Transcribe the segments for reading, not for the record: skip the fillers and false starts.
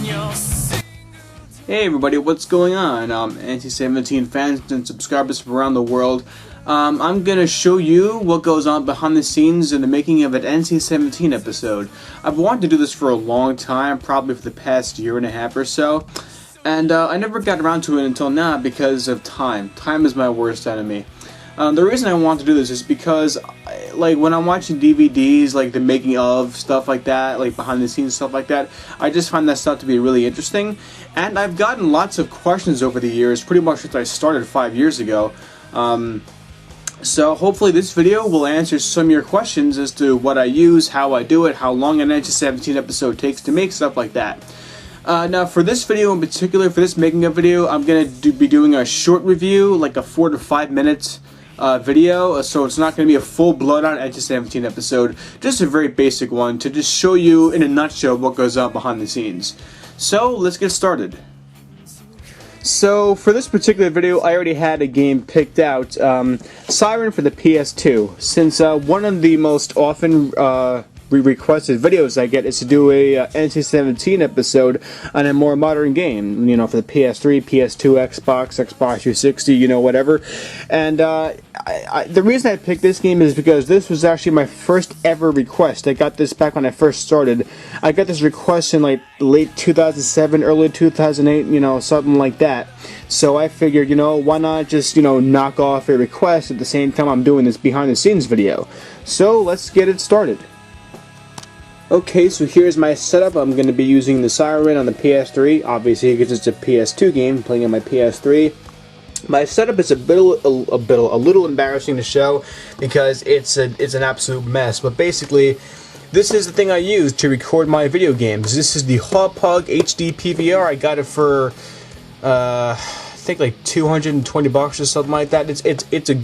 Hey everybody, what's going on? NC17 fans and subscribers from around the world. I'm gonna show you what goes on behind the scenes in the making of an NC17 episode. I've wanted to do this for a long time, probably for the past year and a half or so, and I never got around to it until now because of time. Time is my worst enemy. The reason I want to do this is because, like, when I'm watching DVDs, like the making of stuff like that, like behind the scenes stuff like that, I just find that stuff to be really interesting. And I've gotten lots of questions over the years, pretty much since I started 5 years ago. So hopefully this video will answer some of your questions as to what I use, how I do it, how long an NC17 episode takes to make, stuff like that. Now for this video in particular, for this making of video, I'm going to be doing a short review, like a 4 to 5 minute video, so it's not going to be a full-blown on NC17 episode, just a very basic one to just show you in a nutshell what goes on behind the scenes. So let's get started. So for this particular video, I already had a game picked out, Siren for the PS2, since one of the most often requested videos I get is to do a NC17 episode on a more modern game, you know, for the PS3, PS2, Xbox 360, you know, whatever. And the reason I picked this game is because this was actually my first ever request. I got this back when I first started. I got this request in like late 2007, early 2008, you know, something like that. So I figured, you know, why not just, you know, knock off a request at the same time I'm doing this behind the scenes video. So let's get it started. Okay, so here's my setup. I'm going to be using the Siren on the PS3, obviously because it's a PS2 game, playing on my PS3. My setup is a little embarrassing to show because it's an absolute mess. But basically, this is the thing I use to record my video games. This is the Hawpug HD PVR. I got it for I think like $220 or something like that. It's a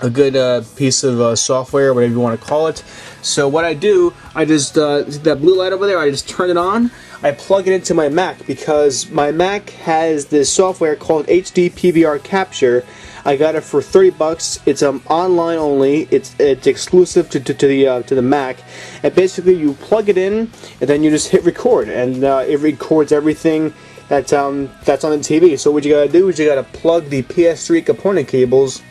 good piece of software, whatever you want to call it. So what I do, I just that blue light over there, I just turn it on. I plug it into my Mac because my Mac has this software called HD PVR Capture. I got it for $30. It's online only. It's exclusive to the Mac. And basically, you plug it in, and then you just hit record, and it records everything that's on the TV. So what you gotta do is you gotta plug the PS3 component cables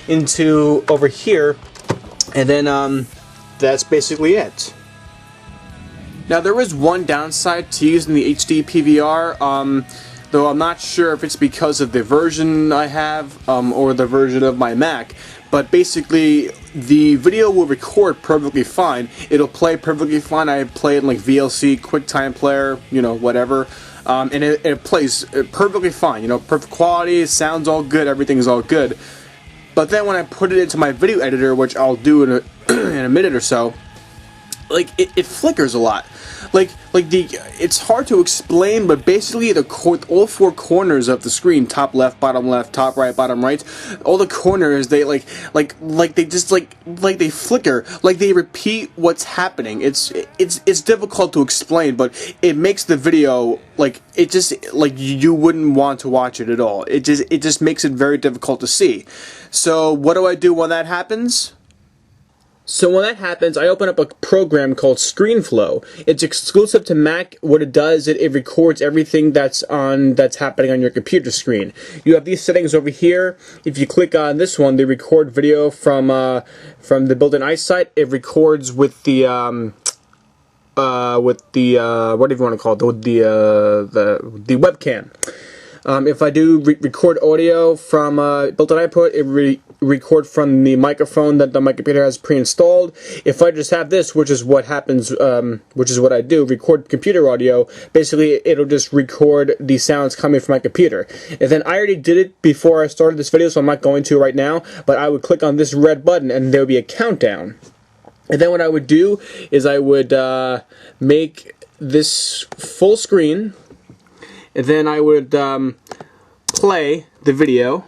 into over here, and then that's basically it. Now there is one downside to using the HD PVR, though I'm not sure if it's because of the version I have or the version of my Mac, but basically the video will record perfectly fine. It'll play perfectly fine. I play it in like VLC, QuickTime Player, you know, whatever. And it plays perfectly fine, you know, perfect quality, it sounds all good, everything's all good. But then when I put it into my video editor, which I'll do in a minute or so, like it flickers a lot. It's hard to explain, but basically all four corners of the screen, top left, top right, bottom right, all the corners, they they flicker, like they repeat what's happening. It's difficult to explain, but it makes the video you wouldn't want to watch it at all. It just makes it very difficult to see. So what do I do when that happens? So when that happens, I open up a program called ScreenFlow. It's exclusive to Mac. What it does, it records everything that's happening on your computer screen. You have these settings over here. If you click on this one, they record video from the built-in ice site. It records with the whatever you want to call it, the webcam. If I do record audio from built-in output, it record from the microphone that my computer has pre-installed. If I just have this, which is what happens, which is what I do, record computer audio, basically it'll just record the sounds coming from my computer. And then I already did it before I started this video, so I'm not going to right now, but I would click on this red button and there would be a countdown. And then what I would do is I would make this full screen, and then I would play the video,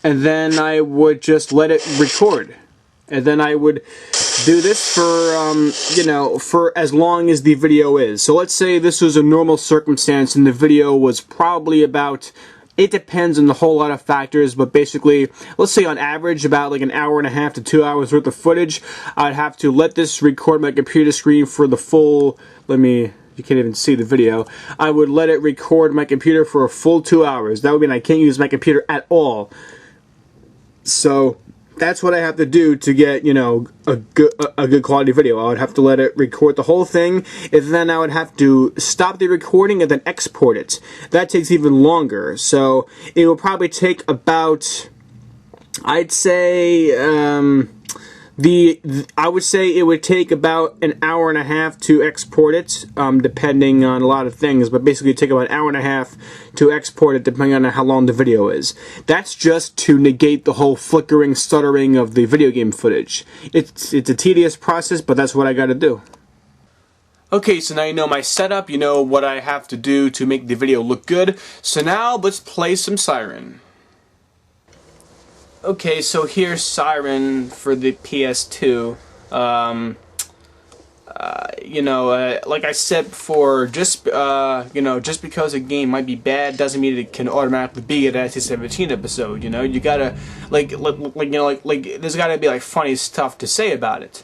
and then I would just let it record, and then I would do this for for as long as the video is. So let's say this was a normal circumstance and the video was probably about it depends on a whole lot of factors, but basically, let's say on average about like an hour and a half to 2 hours worth of footage. I'd have to let this record my computer screen for the full, you can't even see the video. I would let it record my computer for a full 2 hours. That would mean I can't use my computer at all. So that's what I have to do to get, you know, a good quality video. I would have to let it record the whole thing, and then I would have to stop the recording and then export it. That takes even longer. So it will probably take about, I'd say, I would say it would take about an hour and a half to export it, depending on a lot of things, but basically it would take about an hour and a half to export it depending on how long the video is. That's just to negate the whole flickering, stuttering of the video game footage. It's a tedious process, but that's what I gotta do. Okay, so now you know my setup, you know what I have to do to make the video look good, so now let's play some Siren. Okay, so here's Siren for the PS2. Like I said before, just because a game might be bad doesn't mean it can automatically be an NC17 episode. You know, you gotta there's gotta be like funny stuff to say about it.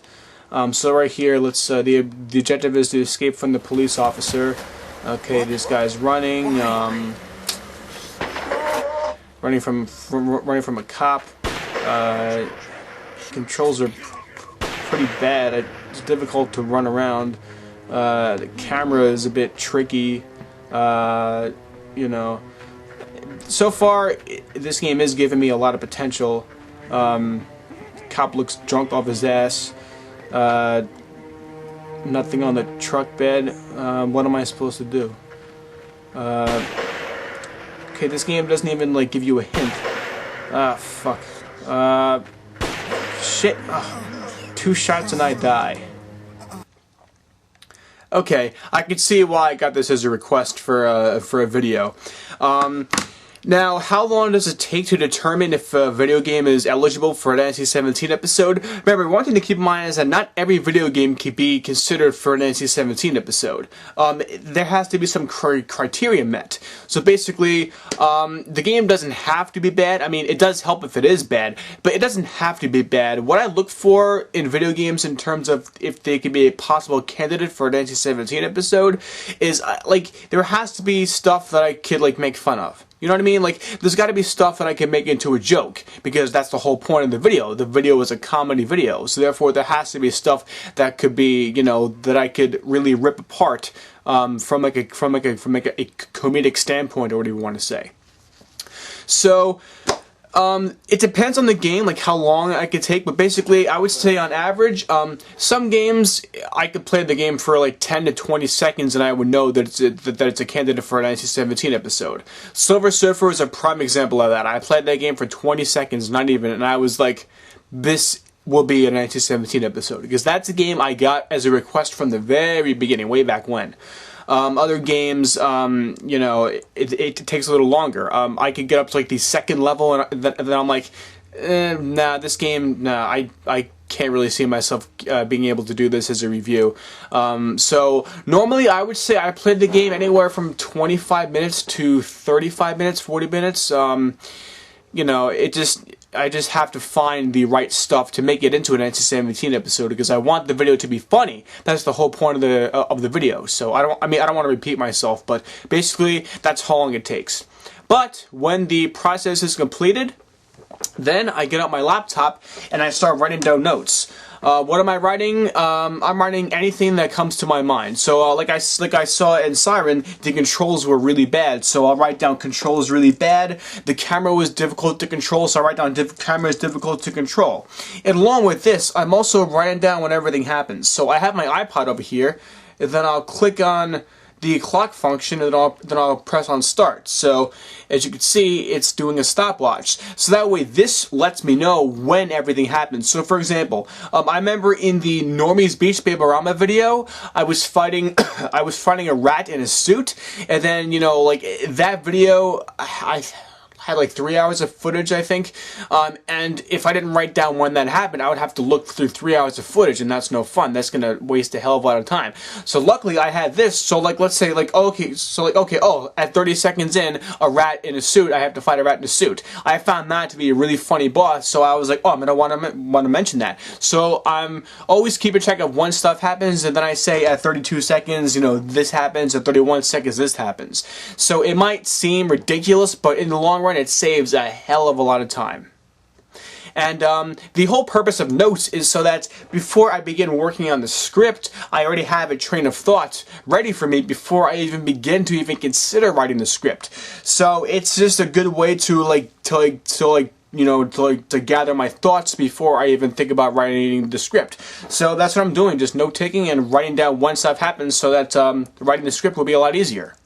So right here, let's the objective is to escape from the police officer. Okay, this guy's running. Running from a cop. Controls are pretty bad. It's difficult to run around. The camera is a bit tricky. You know, so far this game is giving me a lot of potential. Cop looks drunk off his ass. Nothing on the truck bed. What am I supposed to do? Okay, this game doesn't even like give you a hint. Ah, fuck. Shit. Oh, 2 shots and I die. Okay, I can see why I got this as a request for a video. Now, how long does it take to determine if a video game is eligible for an NC17 episode? Remember, one thing to keep in mind is that not every video game can be considered for an NC17 episode. There has to be some criteria met. So basically, the game doesn't have to be bad. I mean, it does help if it is bad, but it doesn't have to be bad. What I look for in video games in terms of if they could be a possible candidate for an NC17 episode is, there has to be stuff that I could, make fun of. You know what I mean? There's got to be stuff that I can make into a joke, because that's the whole point of the video. The video is a comedy video, so therefore there has to be stuff that could be, that I could really rip apart from a comedic standpoint, or whatever you want to say. So it depends on the game, how long I could take, but basically I would say on average, some games I could play the game for 10 to 20 seconds and I would know that it's a candidate for an NC17 episode. Silver Surfer is a prime example of that. I played that game for 20 seconds, not even, and I was like, this will be an NC17 episode, because that's a game I got as a request from the very beginning, way back when. Other games, it takes a little longer. I could get up to the second level, and then I'm like, nah, this game, nah, I can't really see myself being able to do this as a review. So normally I would say I played the game anywhere from 25 minutes to 35 minutes, 40 minutes. I just have to find the right stuff to make it into an NC17 episode, because I want the video to be funny. That's the whole point of the video. So I don't want to repeat myself, but basically that's how long it takes. But when the process is completed, then I get out my laptop and I start writing down notes. What am I writing? I'm writing anything that comes to my mind. So, like I saw in Siren, the controls were really bad. So I'll write down controls really bad. The camera was difficult to control, so I write down camera is difficult to control. And along with this, I'm also writing down when everything happens. So I have my iPod over here, and then I'll click on the clock function, and then I'll press on start. So as you can see, it's doing a stopwatch. So that way this lets me know when everything happens. So for example, I remember in the Normies Beach Baby-Rama video, I was fighting a rat in a suit, and then that video, had like 3 hours of footage, I think. And if I didn't write down when that happened, I would have to look through 3 hours of footage, and that's no fun. That's gonna waste a hell of a lot of time. So luckily I had this. So like, let's say like, okay, oh, at 30 seconds in, a rat in a suit, I have to fight a rat in a suit. I found that to be a really funny boss, so I was like, oh, I'm gonna want to mention that. So I'm always keeping track of when stuff happens, and then I say at 32 seconds, you know, this happens. At 31 seconds, this happens. So it might seem ridiculous, but in the long run, it saves a hell of a lot of time. And the whole purpose of notes is so that before I begin working on the script, I already have a train of thought ready for me before I even begin to even consider writing the script. So it's just a good way to gather my thoughts before I even think about writing the script. So that's what I'm doing, just note taking and writing down when stuff happens so that writing the script will be a lot easier.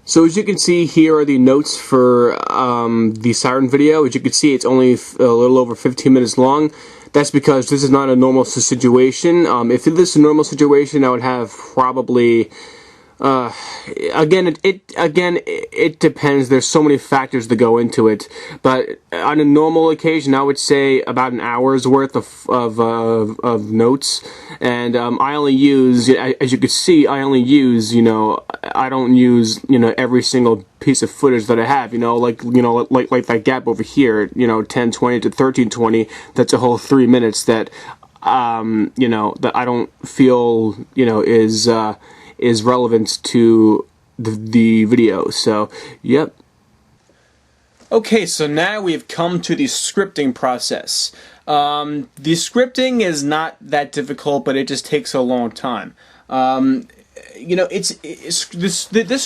So as you can see, here are the notes for the Siren video. As you can see, it's only a little over 15 minutes long. That's because this is not a normal situation. If this is a normal situation, I would have probably... Again, it depends. There's so many factors that go into it. But on a normal occasion, I would say about an hour's worth of notes. And I only use, as you can see, I only use, I don't use, every single piece of footage that I have. Like that gap over here, 10:20 to 13:20. That's a whole 3 minutes that, that I don't feel, is relevant to the video. So, yep. Okay, so now we've come to the scripting process. The scripting is not that difficult, but it just takes a long time. This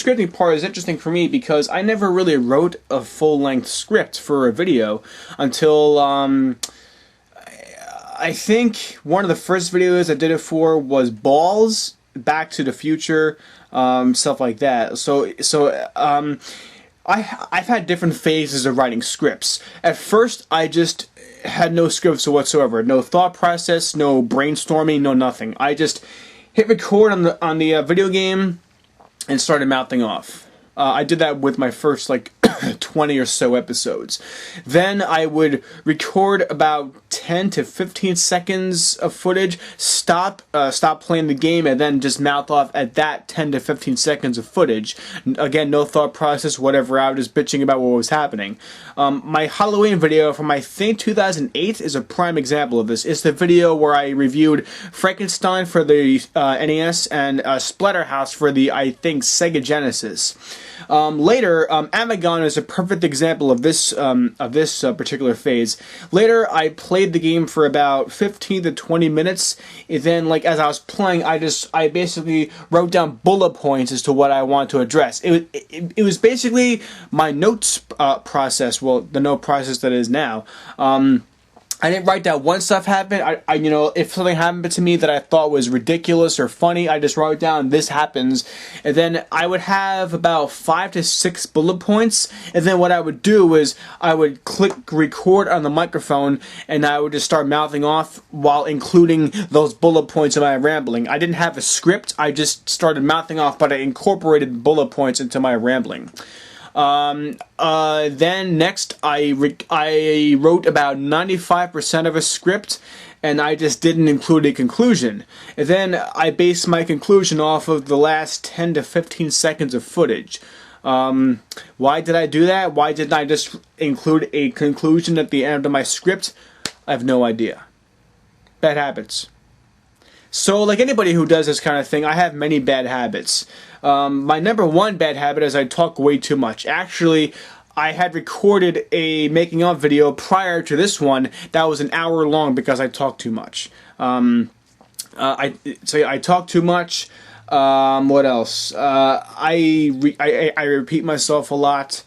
scripting part is interesting for me because I never really wrote a full-length script for a video until I think one of the first videos I did it for was Balls, Back to the Future, stuff like that. I've had different phases of writing scripts. At first, I just had no scripts whatsoever, no thought process, no brainstorming, no nothing. I just hit record on the video game and started mouthing off. I did that with my first 20 or so episodes. Then I would record about 10 to 15 seconds of footage, stop playing the game, and then just mouth off at that 10 to 15 seconds of footage. Again, no thought process, whatever. I was just bitching about what was happening. My Halloween video from, I think, 2008 is a prime example of this. It's the video where I reviewed Frankenstein for the NES and Splatterhouse for the, I think, Sega Genesis. Later, Amagon is a perfect example of this particular phase. Later, I played the game for about 15 to 20 minutes. And then, as I was playing, I basically wrote down bullet points as to what I want to address. It was basically my notes process. Well, the note process that is now. I didn't write down when stuff happened. If something happened to me that I thought was ridiculous or funny, I just wrote down this happens, and then I would have about 5 to 6 bullet points. And then what I would do is I would click record on the microphone, and I would just start mouthing off while including those bullet points in my rambling. I didn't have a script. I just started mouthing off, but I incorporated bullet points into my rambling. Then next, I wrote about 95% of a script, and I just didn't include a conclusion. And then I based my conclusion off of the last 10 to 15 seconds of footage. Why did I do that? Why didn't I just include a conclusion at the end of my script? I have no idea. Bad habits. So, like anybody who does this kind of thing, I have many bad habits. My number one bad habit is I talk way too much. Actually, I had recorded a making of video prior to this one that was an hour long because I talked too much. I talk too much. What else? I repeat myself a lot.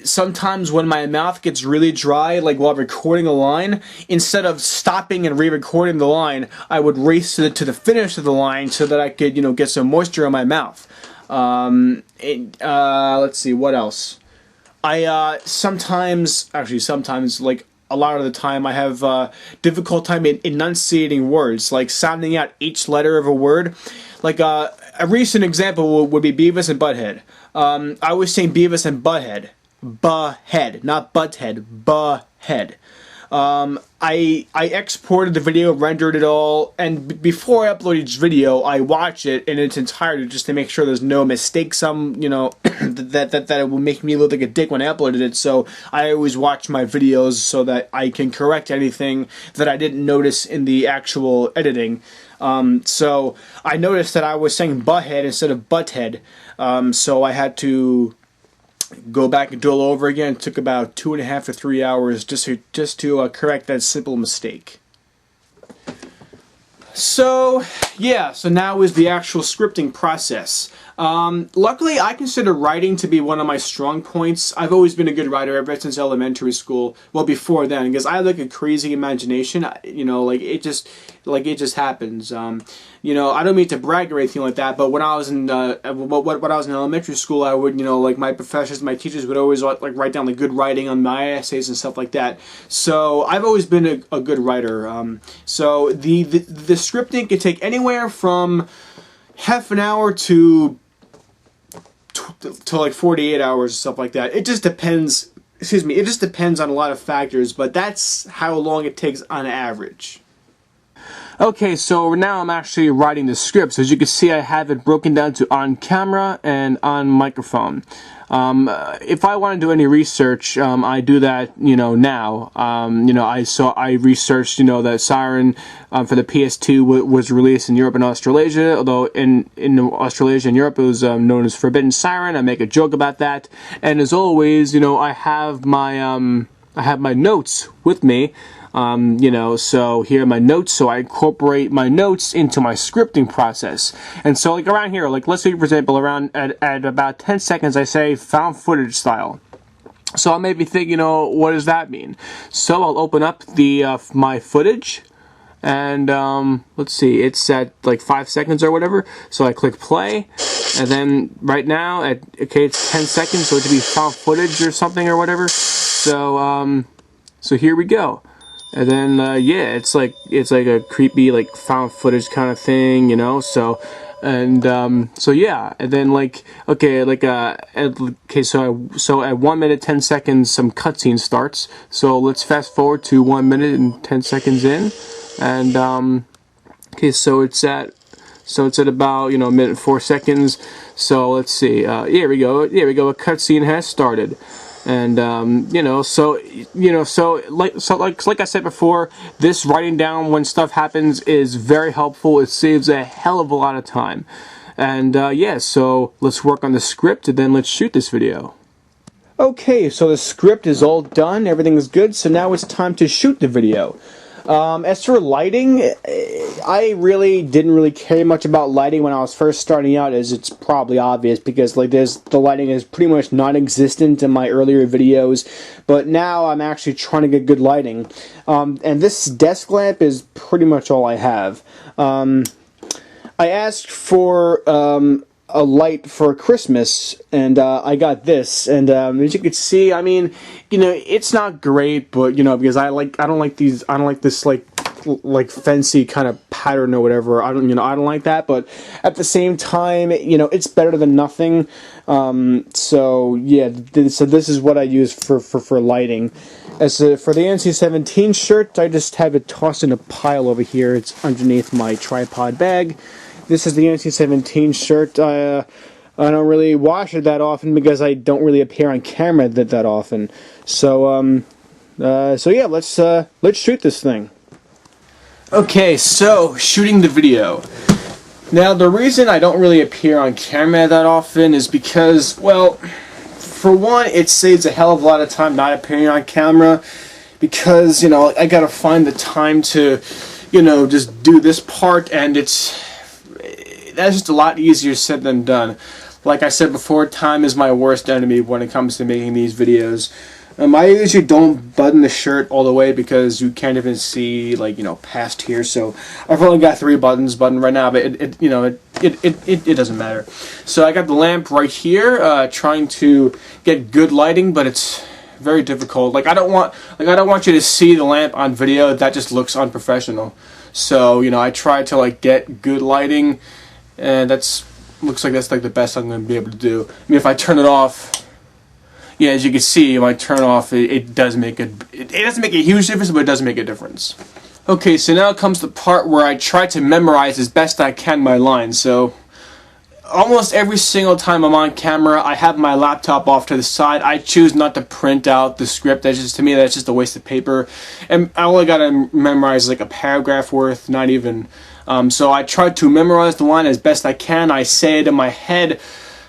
Sometimes when my mouth gets really dry, like while recording a line, instead of stopping and re-recording the line, I would race to the finish of the line so that I could, get some moisture in my mouth. Let's see, what else? Sometimes, like, a lot of the time I have difficult time in enunciating words, like sounding out each letter of a word. Like a recent example would be Beavis and Butthead. I was saying Beavis and Butthead. Butthead, not Butthead. Butthead. I exported the video, rendered it all, and before I upload each video, I watch it in its entirety just to make sure there's no mistakes. You know, that it will make me look like a dick when I uploaded it. So I always watch my videos so that I can correct anything that I didn't notice in the actual editing. So I noticed that I was saying butthead instead of butthead. So I had to go back and do it all over again. It took about 2.5 to 3 hours just to correct that simple mistake. So yeah, so now is the actual scripting process. Luckily, I consider writing to be one of my strong points. I've always been a good writer ever since elementary school. Well, before then, because I have like a crazy imagination. You know, like it just happens. You know, I don't mean to brag or anything like that, but when I was in when I was in elementary school, I would, you know, like my professors, my teachers would always like write down like good writing on my essays and stuff like that. So I've always been a good writer. So the scripting can take anywhere from half an hour to like 48 hours, stuff like that. It just depends. Excuse me. It just depends on a lot of factors, but that's how long it takes on average. Okay, so now I'm actually writing the script. So as you can see, I have it broken down to on camera and on microphone. If I want to do any research, I do that, you know, now. You know, I researched, you know, that Siren for the PS2 was released in Europe and Australasia. Although in Australasia and Europe it was known as Forbidden Siren. I make a joke about that. And as always, you know, I have my notes with me. You know, so here are my notes, so I incorporate my notes into my scripting process. And so like around here, like let's say for example around at about 10 seconds I say found footage style. So I may be thinking, you know, what does that mean? So I'll open up the my footage and let's see, it's at like 5 seconds or whatever. So I click play, and then right now okay, it's 10 seconds, so it should be found footage or something or whatever. So so here we go. And then yeah, it's like a creepy like found footage kind of thing, you know. So and so yeah, and then like okay, like okay, so at 1 minute 10 seconds some cutscene starts. So let's fast forward to 1 minute and 10 seconds in, and okay, so it's at about, you know, 1 minute 4 seconds. So let's see, here we go, a cutscene has started. And you know, so like I said before, this writing down when stuff happens is very helpful. It saves a hell of a lot of time. And yeah, so let's work on the script and then let's shoot this video. Okay, so the script is all done, everything is good, so now it's time to shoot the video. As for lighting, I really didn't really care much about lighting when I was first starting out, as it's probably obvious, because like the lighting is pretty much non-existent in my earlier videos, but now I'm actually trying to get good lighting. And this desk lamp is pretty much all I have. I asked for a light for Christmas, and I got this, and as you can see, I mean, you know, it's not great, but you know, because I don't like this like fancy kind of pattern or whatever. I don't like that, but at the same time, you know, it's better than nothing. So yeah, so this is what I use for lighting. As for the NC17 shirt, I just have it tossed in a pile over here. It's underneath my tripod bag. This is the NC17 shirt. I don't really wash it that often because I don't really appear on camera that often. So so yeah, let's shoot this thing. Okay, so shooting the video. Now the reason I don't really appear on camera that often is because, well, for one, it saves a hell of a lot of time not appearing on camera, because, you know, I gotta find the time to, you know, just do this part, and that's just a lot easier said than done. Like I said before, time is my worst enemy when it comes to making these videos. I usually don't button the shirt all the way because you can't even see, like, you know, past here. So I've only got 3 buttons buttoned right now, but it doesn't matter. So I got the lamp right here, trying to get good lighting, but it's very difficult. Like I don't want you to see the lamp on video. That just looks unprofessional. So you know, I try to like get good lighting, and looks like that's like the best I'm going to be able to do. I mean, if I turn it off, yeah, as you can see, when I turn off, it does make it doesn't make a huge difference, but it does make a difference. Okay, so now comes the part where I try to memorize as best I can my lines. So almost every single time I'm on camera, I have my laptop off to the side. I choose not to print out the script. To me, that's just a waste of paper. And I only gotta memorize like a paragraph worth, not even. So I try to memorize the line as best I can. I say it in my head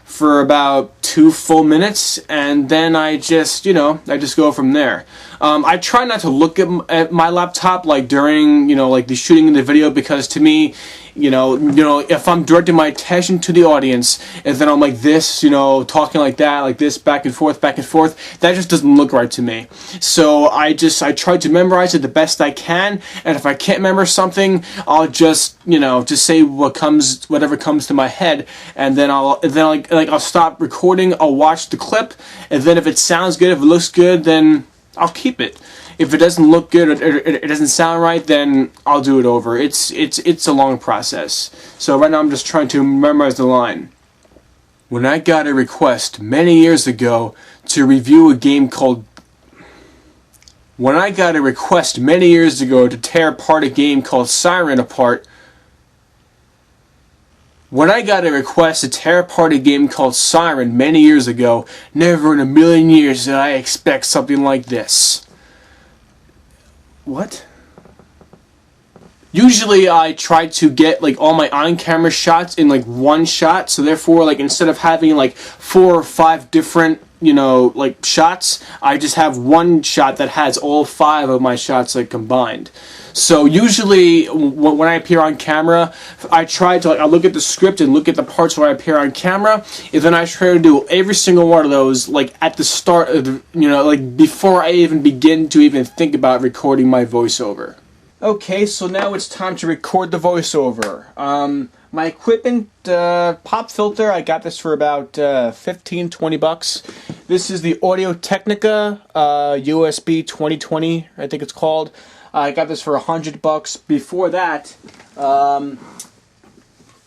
for about 2 full minutes, and then I just go from there. I try not to look at my laptop like during, like the shooting in the video, because to me, if I'm directing my attention to the audience and then I'm like this, talking like that, like this, back and forth, that just doesn't look right to me. So I try to memorize it the best I can, and if I can't remember something, I'll just say whatever comes to my head, and then I'll stop recording, I'll watch the clip, and then if it sounds good, if it looks good, then I'll keep it. If it doesn't look good or it doesn't sound right, then I'll do it over. It's a long process. So right now I'm just trying to memorize the line. When I got a request many years ago to review a game called... When I got a request many years ago to tear apart a game called Siren apart... When I got a request to tear apart a game called Siren many years ago, never in a million years did I expect something like this. What? Usually I try to get like all my on-camera shots in like one shot, so therefore like instead of having like 4 or 5 different like shots, I just have one shot that has all 5 of my shots like combined. So usually when I appear on camera, I try to I look at the script and look at the parts where I appear on camera, and then I try to do every single one of those like at the start of the, like before I even begin to even think about recording my voiceover. Okay, so now it's time to record the voiceover. My equipment, pop filter, I got this for about $15-20 bucks. This is the Audio-Technica USB 2020, I think it's called. I got this for $100 bucks. Before that,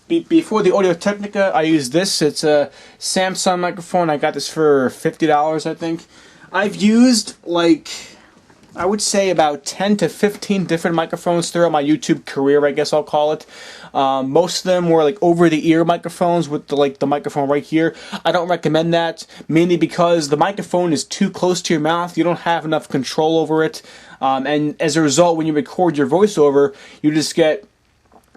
before the Audio-Technica, I used this. It's a Samsung microphone. I got this for $50, I think. I've used like, I would say about 10 to 15 different microphones throughout my YouTube career, I guess I'll call it. Most of them were like over-the-ear microphones with the microphone right here. I don't recommend that, mainly because the microphone is too close to your mouth. You don't have enough control over it. And as a result, when you record your voiceover, you just get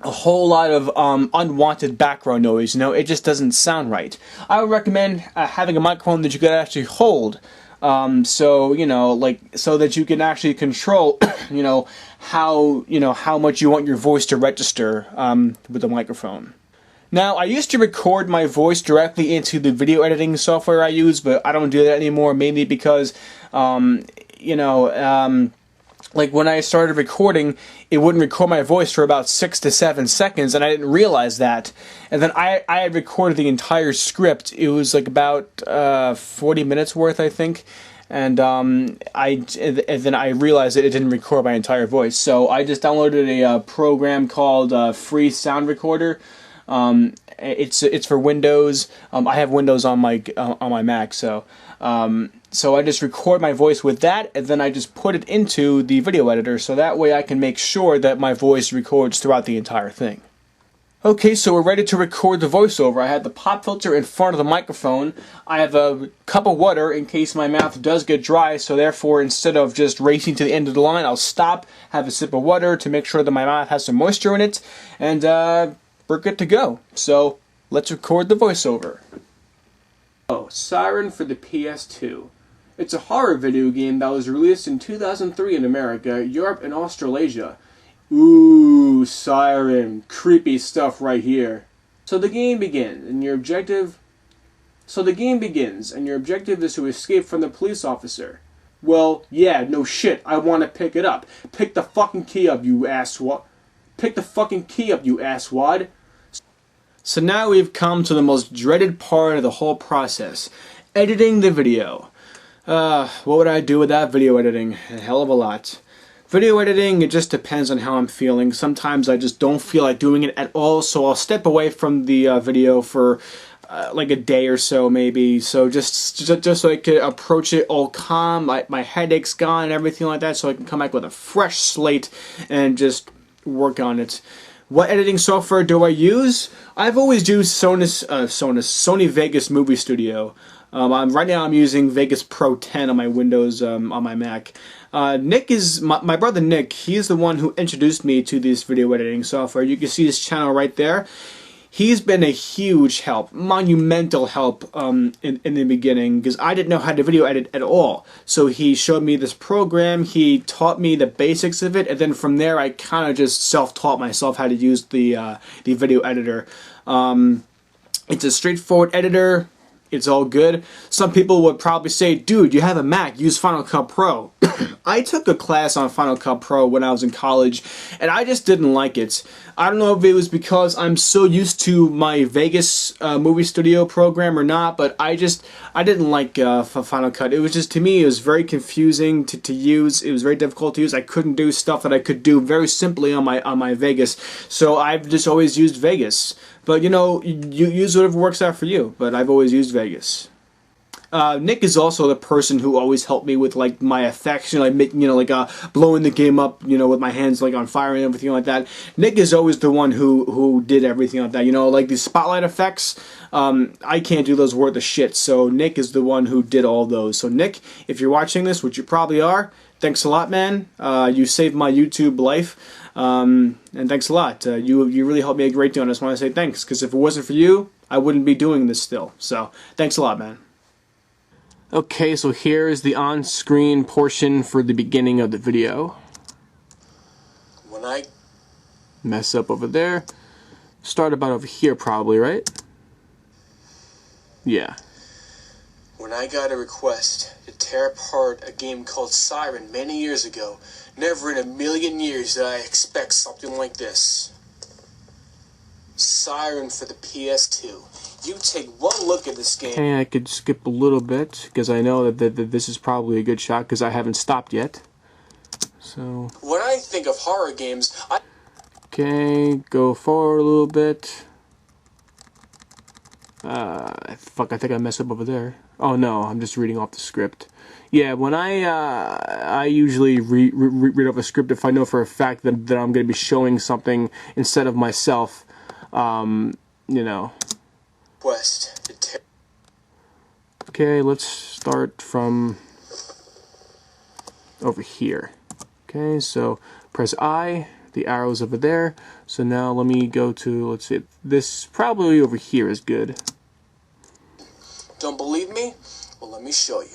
a whole lot of unwanted background noise. It just doesn't sound right. I would recommend having a microphone that you could actually hold. So that you can actually control, how much you want your voice to register with the microphone. Now, I used to record my voice directly into the video editing software I use, but I don't do that anymore, mainly because, like when I started recording, it wouldn't record my voice for about 6 to 7 seconds, and I didn't realize that. And then I had recorded the entire script. It was like about 40 minutes worth, I think. And then I realized that it didn't record my entire voice. So I just downloaded a program called Free Sound Recorder. It's for Windows. I have Windows on my Mac, so I just record my voice with that, and then I just put it into the video editor, so that way I can make sure that my voice records throughout the entire thing. Okay, so we're ready to record the voiceover. I have the pop filter in front of the microphone. I have a cup of water in case my mouth does get dry, so therefore instead of just racing to the end of the line, I'll stop, have a sip of water to make sure that my mouth has some moisture in it, and we're good to go. So let's record the voiceover. Oh, Siren for the PS2. It's a horror video game that was released in 2003 in America, Europe, and Australasia. Ooh, Siren. Creepy stuff right here. So the game begins, and your objective is to escape from the police officer. Well, yeah, no shit, I want to pick it up. Pick the fucking key up, you asswad. Pick the fucking key up, you asswad. So now we've come to the most dreaded part of the whole process. Editing the video. What would I do without video editing? A hell of a lot. Video editing, it just depends on how I'm feeling. Sometimes I just don't feel like doing it at all, so I'll step away from the video for like a day or so, maybe. So just so I could approach it all calm, my headache's gone and everything like that, so I can come back with a fresh slate and just work on it. What editing software do I use? I've always used Sony Vegas Movie Studio. Right now I'm using Vegas Pro 10 on my Windows, on my Mac. Nick is, my brother Nick, he's the one who introduced me to this video editing software. You can see his channel right there. He's been a huge help, monumental help in the beginning, because I didn't know how to video edit at all. So he showed me this program, he taught me the basics of it, and then from there I kind of just self-taught myself how to use the video editor. It's a straightforward editor. It's all good. Some people would probably say, dude, you have a Mac, use Final Cut Pro. I took a class on Final Cut Pro when I was in college, and I just didn't like it. I don't know if it was because I'm so used to my Vegas movie studio program or not, but I didn't like Final Cut. It was just, to me, it was very confusing to use. It was very difficult to use. I couldn't do stuff that I could do very simply on my Vegas. So I've just always used Vegas. But you know, you use whatever works out for you. But I've always used Vegas. Nick is also the person who always helped me with like my effects, you know, blowing the game up, you know, with my hands like on fire and everything like that. Nick is always the one who did everything like that, you know, like these spotlight effects. I can't do those worth of shit, so Nick is the one who did all those. So Nick, if you're watching this, which you probably are, thanks a lot, man. You saved my YouTube life, and thanks a lot. You really helped me a great deal, and I just want to say thanks, because if it wasn't for you, I wouldn't be doing this still. So thanks a lot, man. Okay, so here's the on-screen portion for the beginning of the video. When I mess up over there, start about over here probably, right? Yeah. When I got a request to tear apart a game called Siren many years ago, never in a million years did I expect something like this. Siren for the PS2. You take one look at this game. Okay, I could skip a little bit because I know that this is probably a good shot because I haven't stopped yet. So when I think of horror games, okay, go forward a little bit. Fuck, I think I messed up over there. Oh no, I'm just reading off the script. Yeah, when I usually read off a script if I know for a fact that I'm going to be showing something instead of myself. You know. Okay, let's start from over here. Okay, so press I, the arrow's over there. So now let me go to, let's see, this probably over here is good. Don't believe me? Well, let me show you.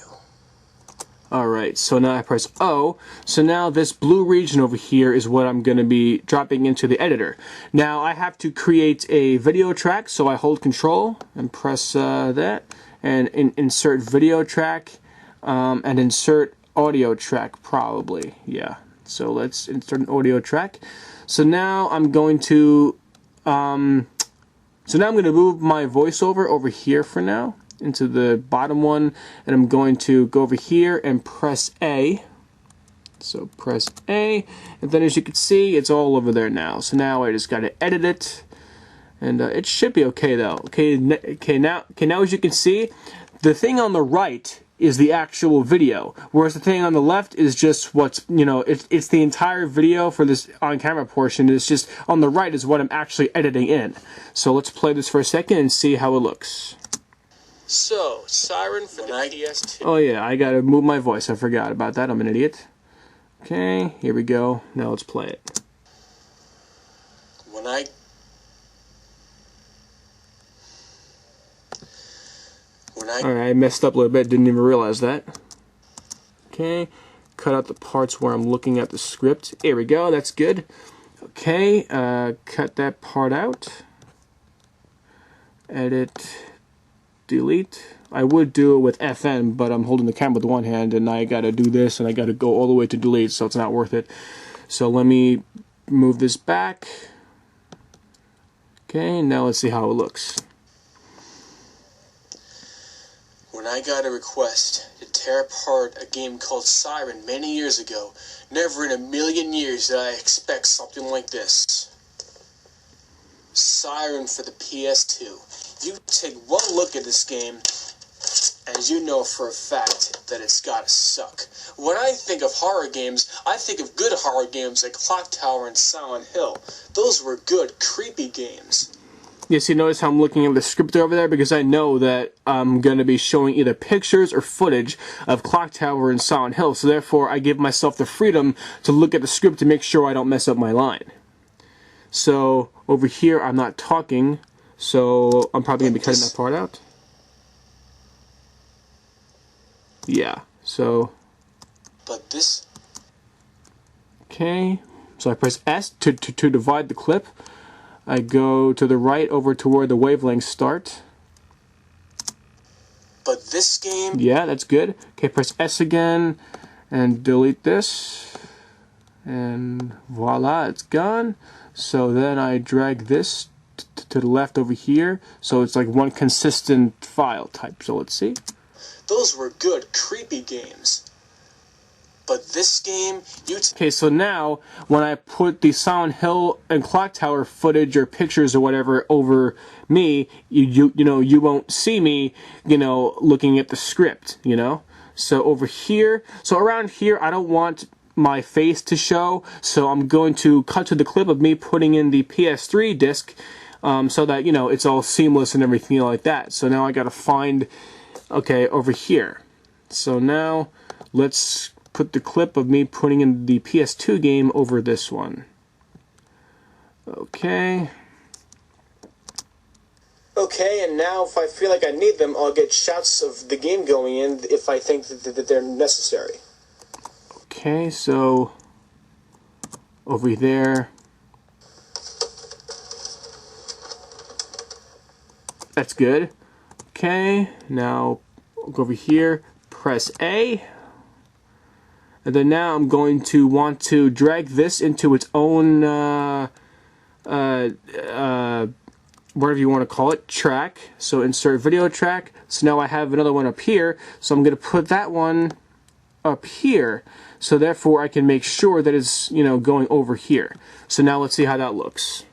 Alright, so now I press O, so now this blue region over here is what I'm going to be dropping into the editor. Now I have to create a video track, so I hold Control and press that, and insert video track, and insert audio track probably, yeah. So let's insert an audio track. So now I'm going to, move my voiceover over here for now, into the bottom one, and I'm going to go over here and press A. So press A, and then as you can see, it's all over there now. So now I just got to edit it, and it should be okay though. Okay, now as you can see, the thing on the right is the actual video, whereas the thing on the left is just what's, you know, it's the entire video for this on-camera portion. It's just on the right is what I'm actually editing in. So let's play this for a second and see how it looks. So, Siren for the PS2. Oh yeah, I gotta move my voice. I forgot about that. I'm an idiot. Okay, here we go. Now let's play it. Alright, I messed up a little bit. Didn't even realize that. Okay, cut out the parts where I'm looking at the script. Here we go. That's good. Okay, cut that part out. Edit. Delete. I would do it with FN, but I'm holding the camera with one hand, and I gotta do this, and I gotta go all the way to delete, so it's not worth it. So let me move this back. Okay, now let's see how it looks. When I got a request to tear apart a game called Siren many years ago. Never in a million years did I expect something like this. Siren for the PS2. You take one look at this game, and you know for a fact that it's gotta suck. When I think of horror games, I think of good horror games like Clock Tower and Silent Hill. Those were good, creepy games. Yes, you notice how I'm looking at the script over there because I know that I'm going to be showing either pictures or footage of Clock Tower and Silent Hill, so therefore I give myself the freedom to look at the script to make sure I don't mess up my line. So over here I'm not talking, so I'm probably going to be cutting that part out. Yeah, so... But this... Okay, so I press S to divide the clip. I go to the right over to where the wavelengths start. But this game... Yeah, that's good. Okay, press S again and delete this. And voila, it's gone. So then I drag this to the left over here. So it's like one consistent file type. So let's see. Those were good, creepy games. But this game, Okay, so now when I put the Silent Hill and Clock Tower footage or pictures or whatever over me, you know you won't see me, looking at the script, So over here, so around here, I don't want my face to show, so I'm going to cut to the clip of me putting in the PS3 disc, so that it's all seamless and everything like that. So now I got to find, okay, over here. So now let's put the clip of me putting in the PS2 game over this one. Okay. Okay, and now if I feel like I need them, I'll get shots of the game going in if I think that they're necessary. Okay, so over there. That's good. Okay, now go over here, press A. And then now I'm going to want to drag this into its own, whatever you want to call it, track. So insert video track. So now I have another one up here. So I'm going to put that one up here. So therefore I can make sure that it's, going over here. So now let's see how that looks.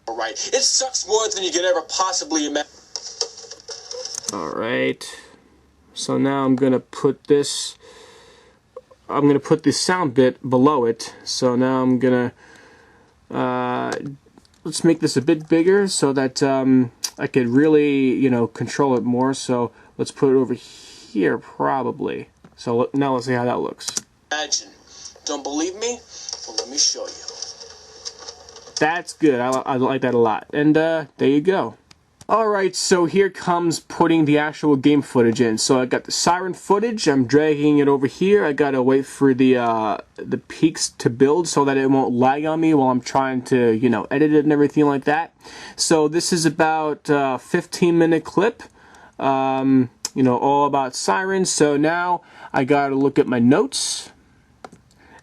Alright, it sucks more than you could ever possibly imagine. Alright. So now I'm going to put this, the sound bit below it. So now I'm going to, let's make this a bit bigger so that I could really, control it more. So let's put it over here probably. So now let's see how that looks. Imagine. Don't believe me? Well, let me show you. That's good. I like that a lot. And there you go. Alright, so here comes putting the actual game footage in. So I got the Siren footage, I'm dragging it over here. I gotta wait for the peaks to build so that it won't lag on me while I'm trying to, edit it and everything like that. So this is about a 15-minute clip, all about Siren. So now I gotta look at my notes.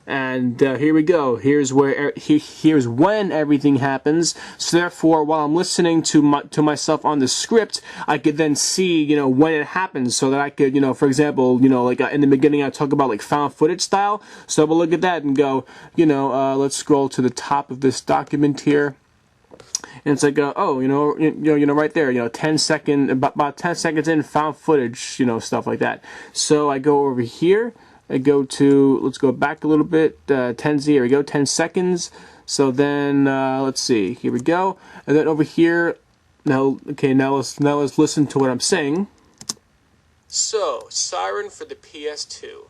And here we go. Here's when everything happens. So therefore, while I'm listening to myself on the script, I could then see, when it happens, so that I could, for example, like in the beginning, I talk about like found footage style. So we'll look at that and go, let's scroll to the top of this document here. And it's like, right there, 10 second, about 10 seconds in, found footage, stuff like that. So I go over here. I go to, let's go back a little bit, 10, here we go, 10 seconds. So then, let's see, here we go. And then over here, now let's listen to what I'm saying. So, Siren for the PS2.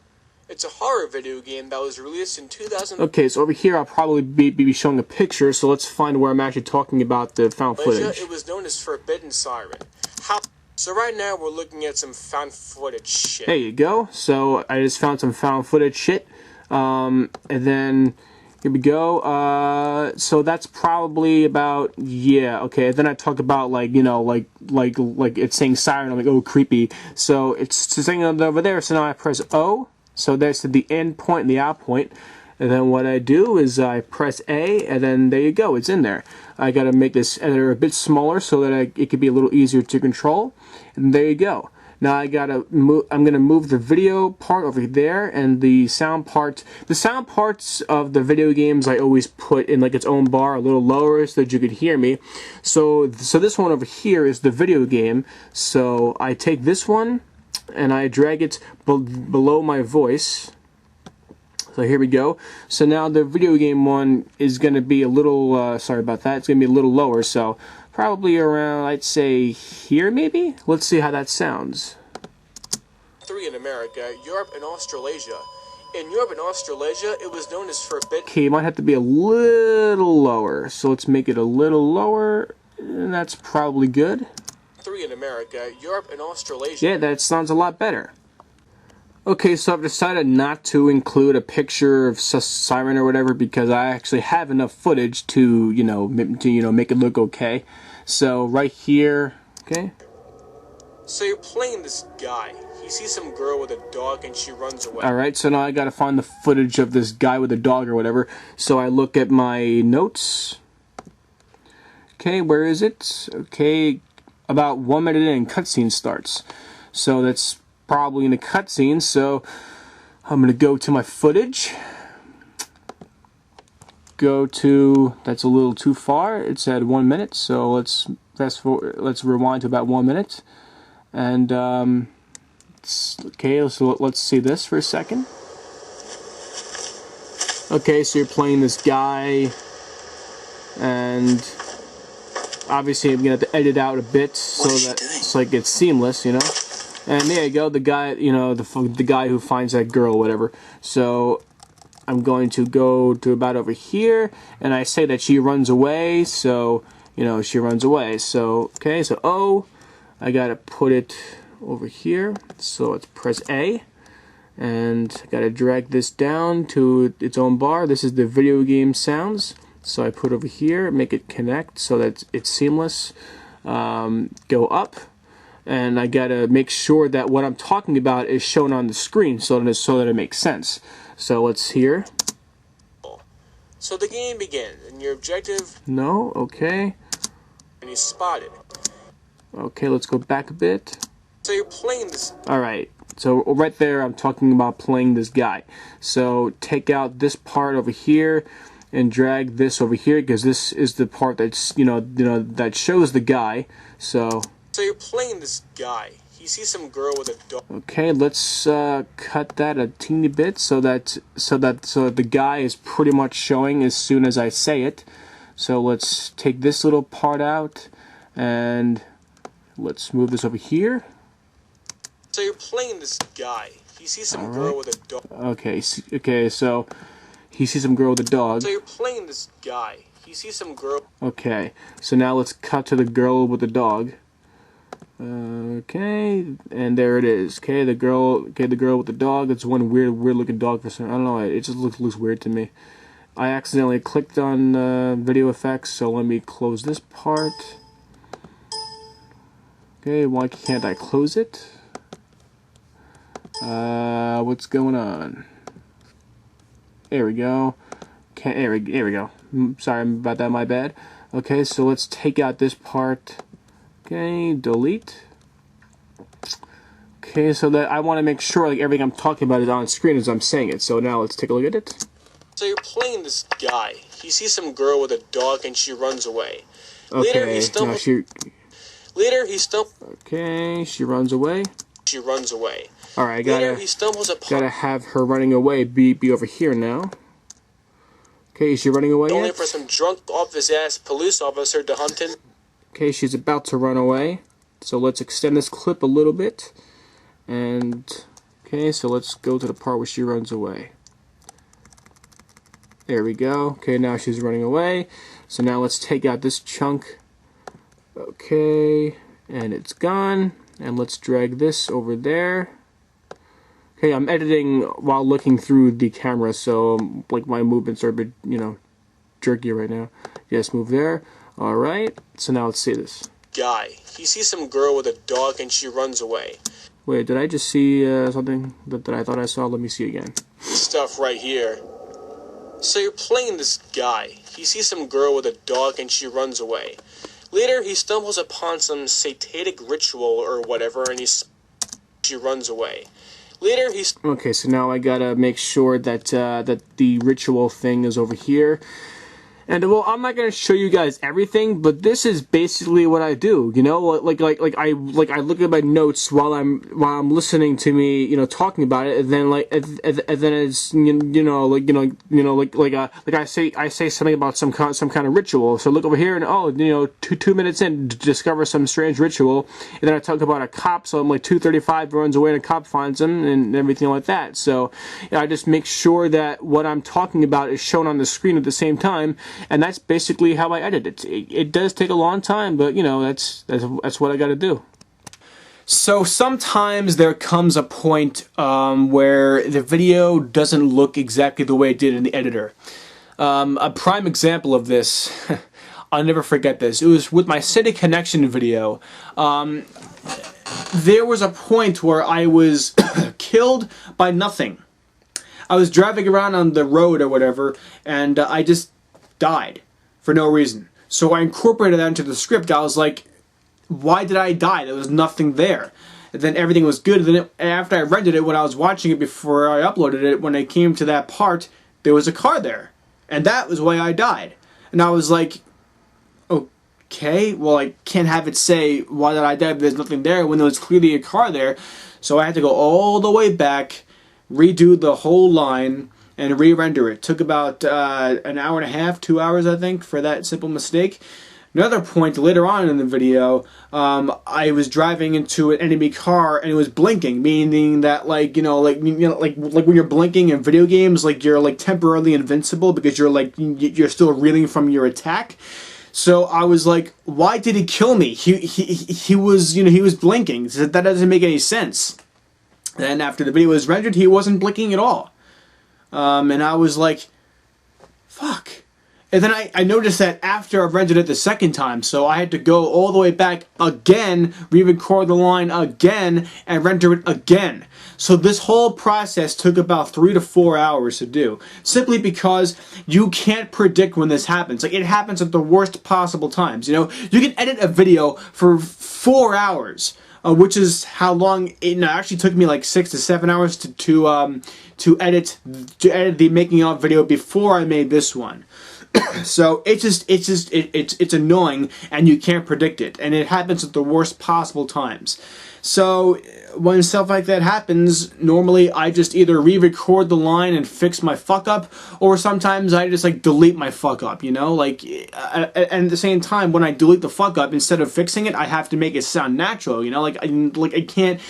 It's a horror video game that was released in 2000. Okay, so over here I'll probably be showing a picture, so let's find where I'm actually talking about the found footage. It was known as Forbidden Siren. So right now we're looking at some found footage shit. There you go. So I just found some found footage shit. And then here we go. So that's probably about, yeah, okay. And then I talk about like it's saying Siren. I'm like, oh, creepy. So it's saying over there. So now I press O. So that's the in point and the out point. And then what I do is I press A, and then there you go, it's in there. I got to make this editor a bit smaller so that it could be a little easier to control. And there you go. Now I gotta move. I'm gonna move the video part over there, and the sound part. The sound parts of the video games I always put in like its own bar, a little lower, so that you could hear me. So this one over here is the video game. So I take this one, and I drag it below my voice. So here we go. So now the video game one is going to be a little, sorry about that, it's going to be a little lower, so probably around, I'd say, here maybe? Let's see how that sounds. 3 in America, Europe and Australasia. In Europe and Australasia, it was known as forbidden. Okay, it might have to be a little lower, so let's make it a little lower, and that's probably good. 3 in America, Europe and Australasia. Yeah, that sounds a lot better. Okay, so I've decided not to include a picture of Siren or whatever because I actually have enough footage to, make it look okay. So right here, okay. So you're playing this guy. He sees some girl with a dog and she runs away. Alright, so now I gotta find the footage of this guy with a dog or whatever. So I look at my notes. Okay, where is it? Okay, about 1 minute in, cutscene starts. So that's probably in a cutscene, so I'm gonna go to my footage. Go to, that's a little too far. It's at 1 minute, so let's rewind to about 1 minute. And okay, so let's see this for a second. Okay, so you're playing this guy, and obviously I'm gonna have to edit out a bit so that it's like it's seamless, you know. And there you go, the guy, the guy who finds that girl, whatever. So I'm going to go to about over here, and I say that she runs away. So she runs away. So okay, so O, I gotta put it over here. So let's press A, and I gotta drag this down to its own bar. This is the video game sounds. So I put over here, make it connect so that it's seamless. Go up. And I gotta make sure that what I'm talking about is shown on the screen so that it makes sense. So let's hear. So the game begins, and your objective. No, okay. And he's spotted. Okay, let's go back a bit. So you're playing this. All right. So right there, I'm talking about playing this guy. So take out this part over here and drag this over here because this is the part that's that shows the guy. So you're playing this guy. He sees some girl with a dog. Okay, let's cut that a teeny bit so that the guy is pretty much showing as soon as I say it. So let's take this little part out and let's move this over here. So you're playing this guy. He sees some girl with a dog. Okay, so he sees some girl with a dog. So you're playing this guy. He sees some girl. Okay, so now let's cut to the girl with the dog. Okay, and there it is. Okay, the girl with the dog. It's one weird looking dog for some. I don't know. It just looks weird to me. I accidentally clicked on video effects, so let me close this part. Okay, why can't I close it? What's going on? There we go. Okay, there we go. Sorry about that. My bad. Okay, so let's take out this part. Okay, delete. Okay, so that I want to make sure like everything I'm talking about is on screen as I'm saying it. So now let's take a look at it. So you're playing this guy. He sees some girl with a dog and she runs away. Okay, later he stumbles. Okay, she runs away. She runs away. All right, gotta have her running away. Be over here now. Okay, is she running away? Only for some drunk off his ass police officer to hunt him. Okay, she's about to run away. So let's extend this clip a little bit. And, okay, so let's go to the part where she runs away. There we go. Okay, now she's running away. So now let's take out this chunk. Okay, and it's gone. And let's drag this over there. Okay, I'm editing while looking through the camera, so like my movements are a bit, jerky right now. Yes, move there. Alright, so now let's see this. Guy. He sees some girl with a dog and she runs away. Wait, did I just see something that I thought I saw? Let me see again. Stuff right here. So you're playing this guy. He sees some girl with a dog and she runs away. Later, he stumbles upon some satanic ritual or whatever and he's... she runs away. Later, he's... Okay, so now I gotta make sure that, that the ritual thing is over here. And, well, I'm not gonna show you guys everything, but this is basically what I do, you know? Like I look at my notes while I'm listening to me, you know, talking about it, and then then it's, I say something about some kind of ritual. So look over here, and oh, you know, two minutes in, discover some strange ritual, and then I talk about a cop. So I'm like 2:35 runs away, and a cop finds him, and everything like that. So yeah, I just make sure that what I'm talking about is shown on the screen at the same time. And that's basically how I edit it. It does take a long time, but you know, that's what I got to do. So sometimes there comes a point where the video doesn't look exactly the way it did in the editor. A prime example of this, I'll never forget this. It was with my City Connection video. There was a point where I was killed by nothing. I was driving around on the road or whatever, and I just died for no reason. So I incorporated that into the script. I was like, why did I die? There was nothing there. And then everything was good. And then after I rendered it, when I was watching it before I uploaded it, when I came to that part, there was a car there. And that was why I died. And I was like, okay, well, I can't have it say, why did I die if there's nothing there when there was clearly a car there. So I had to go all the way back, redo the whole line, and re-render it. Took about an hour and a half, 2 hours, I think, for that simple mistake. Another point later on in the video, I was driving into an enemy car and it was blinking, meaning that like when you're blinking in video games, like you're like temporarily invincible because you're still reeling from your attack. So I was like, why did he kill me? He was blinking. So that doesn't make any sense. And after the video was rendered, he wasn't blinking at all. And I was like, fuck. And then I noticed that after I rendered it the second time, so I had to go all the way back again, re-record the line again, and render it again. So this whole process took about 3 to 4 hours to do, simply because you can't predict when this happens. Like, it happens at the worst possible times, you know? You can edit a video for 4 hours. Which is how long it actually took me, like 6 to 7 hours to edit the making of video before I made this one. So it's annoying, and you can't predict it, and it happens at the worst possible times. So when stuff like that happens, normally I just either re-record the line and fix my fuck up, or sometimes I just like delete my fuck up, you know? Like, and at the same time, when I delete the fuck up, instead of fixing it, I have to make it sound natural, you know? Like it can't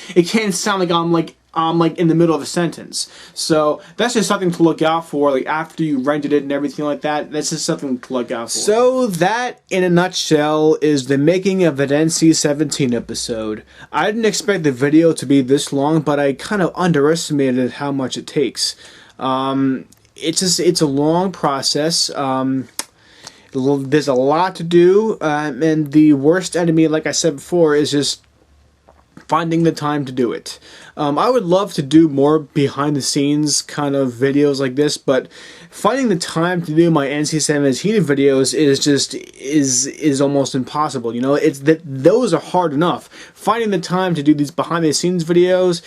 sound like I'm like in the middle of a sentence. So that's just something to look out for, like after you rendered it and everything like that. That's just something to look out for. So that, in a nutshell, is the making of an NC17 episode. I didn't expect the video to be this long, but I kind of underestimated how much it takes. It's a long process. There's a lot to do, and the worst enemy, like I said before, is just finding the time to do it. I would love to do more behind the scenes kind of videos like this, but finding the time to do my NC17 videos is almost impossible. You know, those are hard enough. Finding the time to do these behind the scenes videos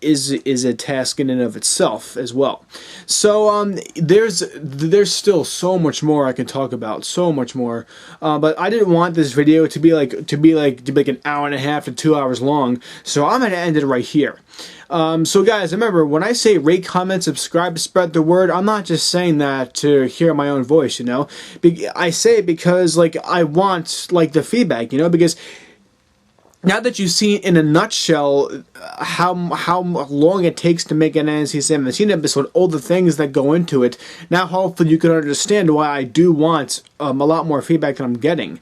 is a task in and of itself as well. So there's still so much more I can talk about, so much more. But I didn't want this video to be like an hour and a half to 2 hours long, so I'm gonna end it right here. So guys, remember, when I say rate, comment, subscribe, spread the word, I'm not just saying that to hear my own voice, you know. I say it because like I want like the feedback, you know, because now that you've seen in a nutshell how long it takes to make an NC17 episode, all the things that go into it, now hopefully you can understand why I do want a lot more feedback than I'm getting.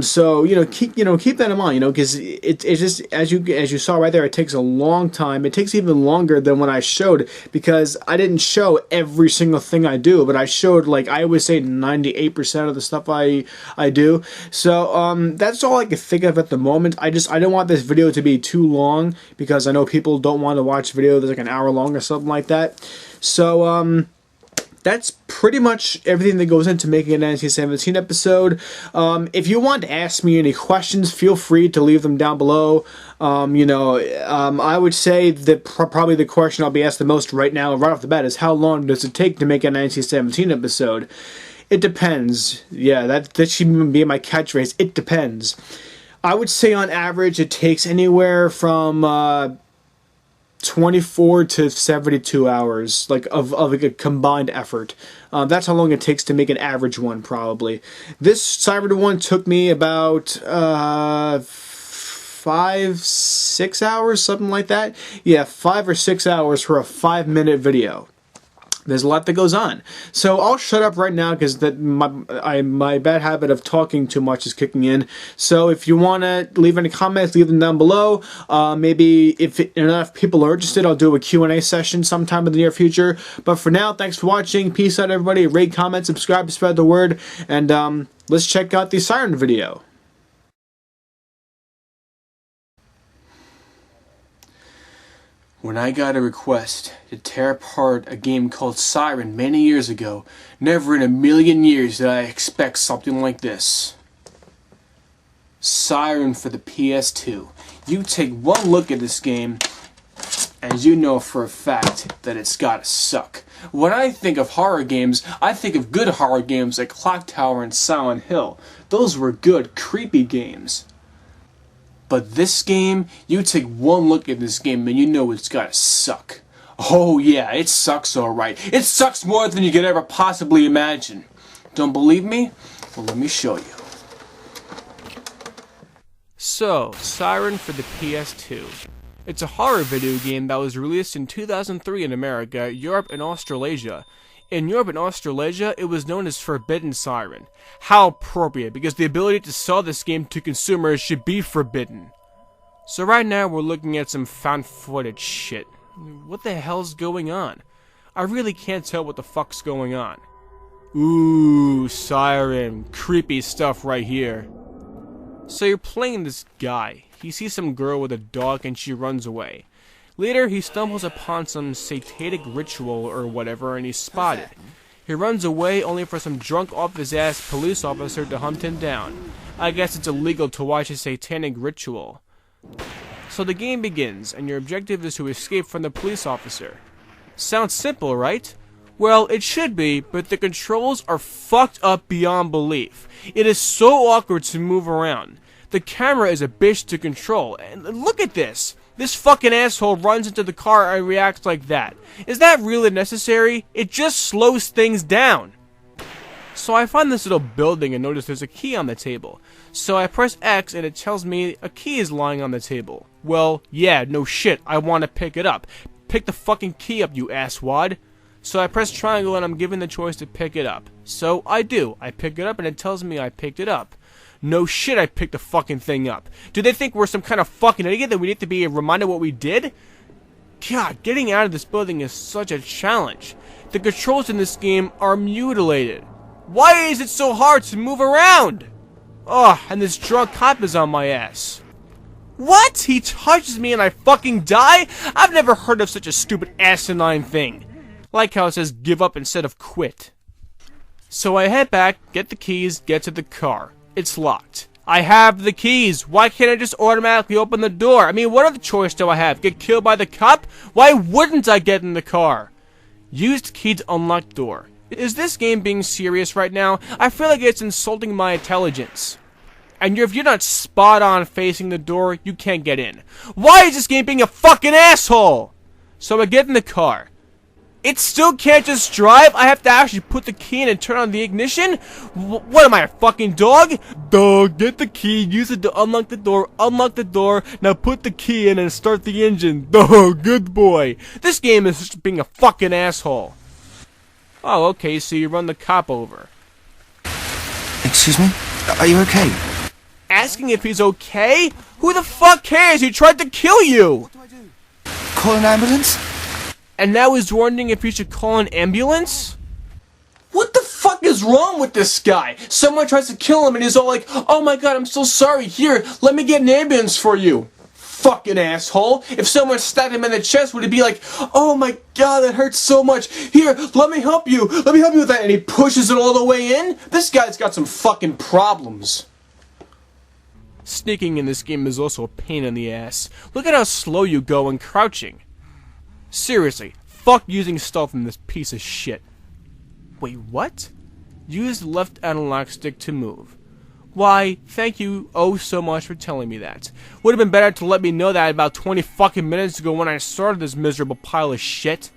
So keep that in mind, you know, because it's just as you saw right there, it takes a long time. It takes even longer than what I showed, because I didn't show every single thing I do, but I showed, like, I would say 98% of the stuff I do. So that's all I can think of at the moment. I don't want this video to be too long, because I know people don't want to watch video that's like an hour long or something like that. So that's pretty much everything that goes into making an NC17 episode. If you want to ask me any questions, feel free to leave them down below. I would say that probably the question I'll be asked the most right now, right off the bat, is how long does it take to make an NC17 episode? It depends. Yeah, that should even be my catchphrase. It depends. I would say on average it takes anywhere from 24 to 72 hours, like of like a combined effort. That's how long it takes to make an average one, probably. This Siren one took me about 5-6 hours, something like that. Yeah, 5 or 6 hours for a 5-minute video. There's a lot that goes on. So I'll shut up right now because my bad habit of talking too much is kicking in. So if you want to leave any comments, leave them down below. Maybe if enough people are interested, I'll do a Q&A session sometime in the near future. But for now, thanks for watching. Peace out, everybody. Rate, comment, subscribe, spread the word. And let's check out the Siren video. When I got a request to tear apart a game called Siren many years ago, never in a million years did I expect something like this. Siren for the PS2. You take one look at this game, and you know for a fact that it's gotta suck. When I think of horror games, I think of good horror games like Clock Tower and Silent Hill. Those were good, creepy games. But this game, you take one look at this game and you know it's gotta suck. Oh yeah, it sucks alright. It sucks more than you could ever possibly imagine. Don't believe me? Well, let me show you. So, Siren for the PS2. It's a horror video game that was released in 2003 in America, Europe, and Australasia. In Europe and Australasia, it was known as Forbidden Siren. How appropriate, because the ability to sell this game to consumers should be forbidden. So right now, we're looking at some found footage shit. What the hell's going on? I really can't tell what the fuck's going on. Ooh, Siren. Creepy stuff right here. So you're playing this guy. He sees some girl with a dog and she runs away. Later, he stumbles upon some satanic ritual or whatever and he's spotted. He runs away only for some drunk off-his-ass police officer to hunt him down. I guess it's illegal to watch a satanic ritual. So the game begins, and your objective is to escape from the police officer. Sounds simple, right? Well, it should be, but the controls are fucked up beyond belief. It is so awkward to move around. The camera is a bitch to control, and look at this! This fucking asshole runs into the car and reacts like that. Is that really necessary? It just slows things down. So I find this little building and notice there's a key on the table. So I press X and it tells me a key is lying on the table. Well, yeah, no shit, I want to pick it up. Pick the fucking key up, you asswad. So I press triangle and I'm given the choice to pick it up. So I do. I pick it up and it tells me I picked it up. No shit, I picked the fucking thing up. Do they think we're some kind of fucking idiot that we need to be reminded what we did? God, getting out of this building is such a challenge. The controls in this game are mutilated. Why is it so hard to move around? Oh, and this drunk cop is on my ass. What? He touches me and I fucking die? I've never heard of such a stupid asinine thing. Like how it says give up instead of quit. So I head back, get the keys, get to the car. It's locked. I have the keys. Why can't I just automatically open the door? I mean, what other choice do I have? Get killed by the cop? Why wouldn't I get in the car? Used key to unlock door. Is this game being serious right now? I feel like it's insulting my intelligence. And if you're not spot on facing the door, you can't get in. Why is this game being a fucking asshole? So I get in the car. It still can't just drive? I have to actually put the key in and turn on the ignition? What am I, a fucking dog? Dog, get the key, use it to unlock the door, now put the key in and start the engine. Dog, good boy. This game is just being a fucking asshole. Oh, okay, so you run the cop over. Excuse me? Are you okay? Asking if he's okay? Who the fuck cares? He tried to kill you! What do I do? Call an ambulance? And now he's wondering if he should call an ambulance? What the fuck is wrong with this guy? Someone tries to kill him and he's all like, oh my god, I'm so sorry, here, let me get an ambulance for you. fucking asshole. If someone stabbed him in the chest, would he be like, oh my god, that hurts so much. Here, let me help you. Let me help you with that. And he pushes it all the way in? This guy's got some fucking problems. Sneaking in this game is also a pain in the ass. Look at how slow you go when crouching. Seriously, fuck using stealth in this piece of shit. Wait, what? Use left analog stick to move. Why, thank you oh so much for telling me that. Would have been better to let me know that about 20 fucking minutes ago when I started this miserable pile of shit.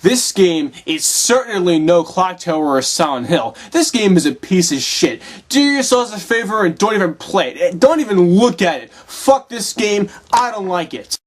This game is certainly no Clock Tower or Silent Hill. This game is a piece of shit. Do yourselves a favor and don't even play it. Don't even look at it. Fuck this game. I don't like it.